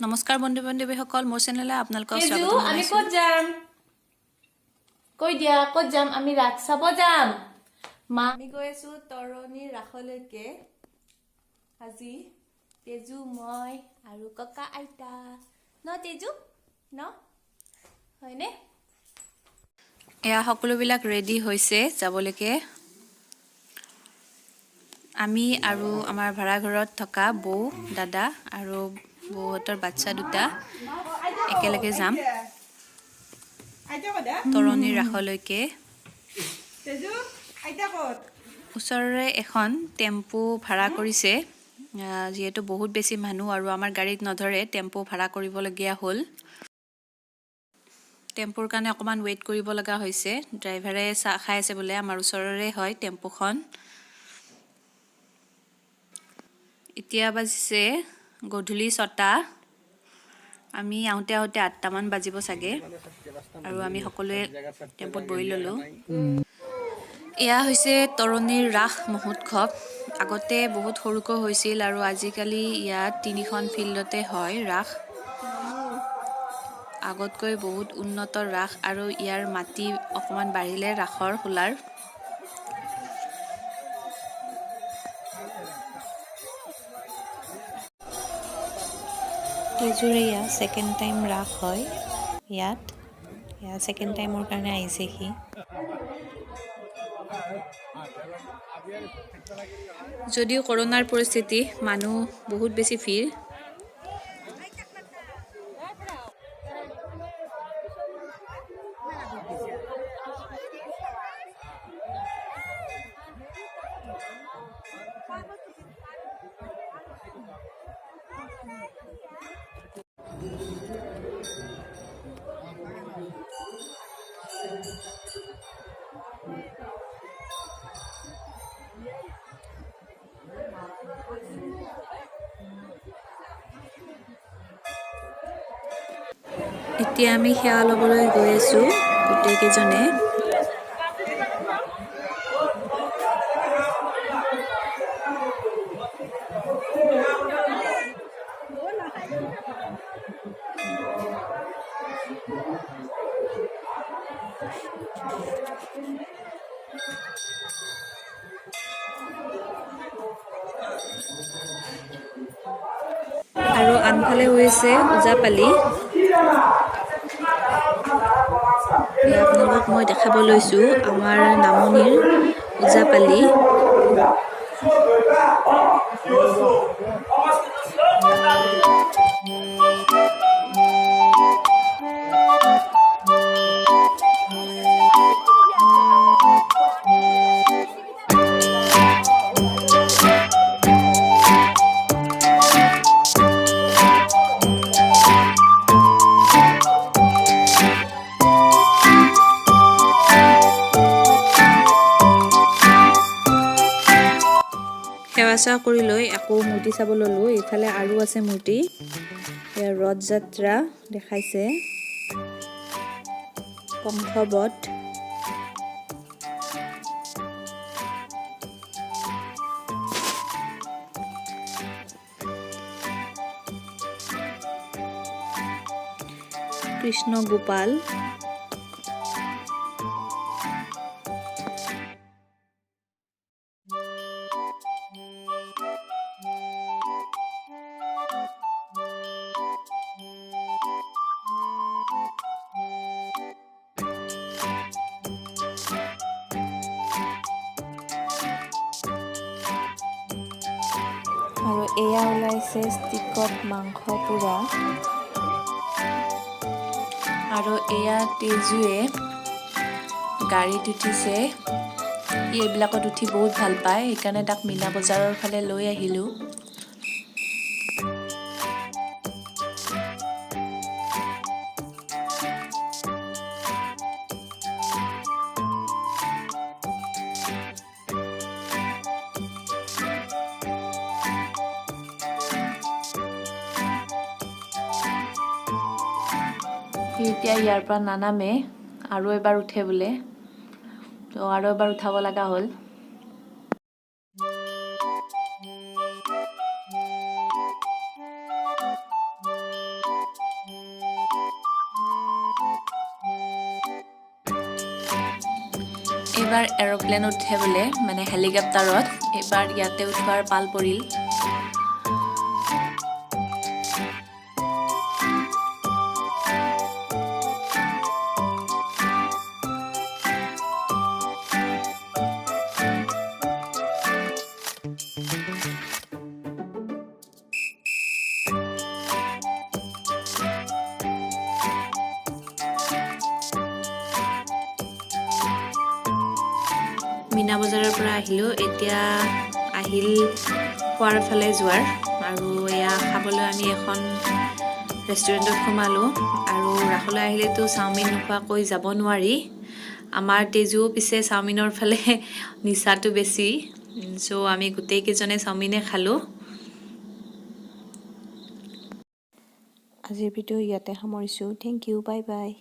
নমস্কাৰ বন্ধু বান্ধৱীসকল মোৰ চেনেললৈ আপোনালোকক তেজু স্বাগতম আমি জনাইছো। ক'ত যাম কৈ দিয়া ক'ত যাম আমি ৰাস চাব যাম মা আমি গৈ আছো তৰণীৰ ৰাসলৈকে আজি তেজু মই আৰু ককা আইতা ন তেজু ন হয়নে এয়া সকলোবিলাক ৰেডি হৈছে যাবলৈকে। আমি আৰু আমাৰ ভাড়া ঘৰত থকা বৌ দাদা আৰু বৌহঁতৰ বাচ্চা দুটা একেলগে যাম তৰণীৰ ৰাসলৈকে। ওচৰৰে এখন টেম্পু ভাড়া কৰিছে, যিহেতু বহুত বেছি মানুহ আৰু আমাৰ গাড়ীত নধৰে টেম্পু ভাড়া কৰিবলগীয়া হ'ল। টেম্পুৰ কাৰণে অকণমান ৱেইট কৰিব লগা হৈছে। ড্ৰাইভাৰে চাহ খাই আছে বোলে, আমাৰ ওচৰৰে হয় টেম্পুখন। এতিয়া বাজিছে গধূলি 6টা। আমি আহোঁতে 8টামান বাজিব চাগে আৰু আমি সকলোৱে টেম্পুত বহি ল'লোঁ। এয়া হৈছে তৰণীৰ ৰাস মহোৎসৱ। আগতে বহুত সৰুকৈ হৈছিল আৰু আজিকালি ইয়াত 3খন ফিল্ডতে হয় ৰাস। আগতকৈ বহুত উন্নত ৰাস আৰু ইয়াৰ মাটি অকণমান বাঢ়িলে ৰাসৰ খোলাৰ। তেজুৰ এয়া ছেকেণ্ড টাইম ৰাস হয় ইয়াত। এয়া ছেকেণ্ড টাইমৰ কাৰণে আহিছে সি। যদিও কৰোণাৰ পৰিস্থিতি, মানুহ বহুত বেছি ভিৰ। এতিয়া আমি সেৱা ল'বলৈ গৈ আছোঁ গোটেইকেইজনে। আৰু আনফালে হৈছে ওজাপালি। আপোনালোকক মই দেখাব লৈছোঁ আমাৰ নামনিৰ ওজাপালি। সেৱা চেৱা কৰি লৈ আকৌ মূৰ্তি চাব ল'লোঁ। এইফালে আৰু আছে মূৰ্তি। এয়া ৰথ যাত্ৰা দেখাইছে, কংসবধ। কৃষ্ণ গোপাল। আৰু এয়া ওলাইছে ষ্টিকত মাংস পোৰা। আৰু এয়া তেজুৱে গাড়ীত উঠিছে। সি এইবিলাকত উঠি বহুত ভাল পায়, সেইকাৰণে তাক মীনা বজাৰৰ ফালে লৈ আহিলোঁ। এতিয়া ইয়াৰ পৰা নানামে, আৰু এবাৰ উঠে বোলে, তো আৰু এবাৰ উঠাব লগা হ'ল। এইবাৰ এৰোপ্লেন উঠে বোলে মানে হেলিকপ্টাৰত এইবাৰ ইয়াতে উঠোৱাৰ পাল পৰিল মিনা বজাৰৰ পৰা আহিলোঁ এতিয়া আহিল খোৱাৰ ফালে যোৱাৰ আৰু এয়া খাবলৈ আমি এখন ৰেষ্টুৰেণ্টত সোমালোঁ আৰু ৰাসলৈ আহিলেতো চাওমিন নোখোৱাকৈ যাব নোৱাৰি আমাৰ তেজুও পিছে চাওমিনৰ ফালে নিচাটো বেছি চ' আমি গোটেইকেইজনে চাওমিনে খালোঁ আজিৰ ভিডিঅ' ইয়াতে সামৰিছোঁ থেংক ইউ বাই বাই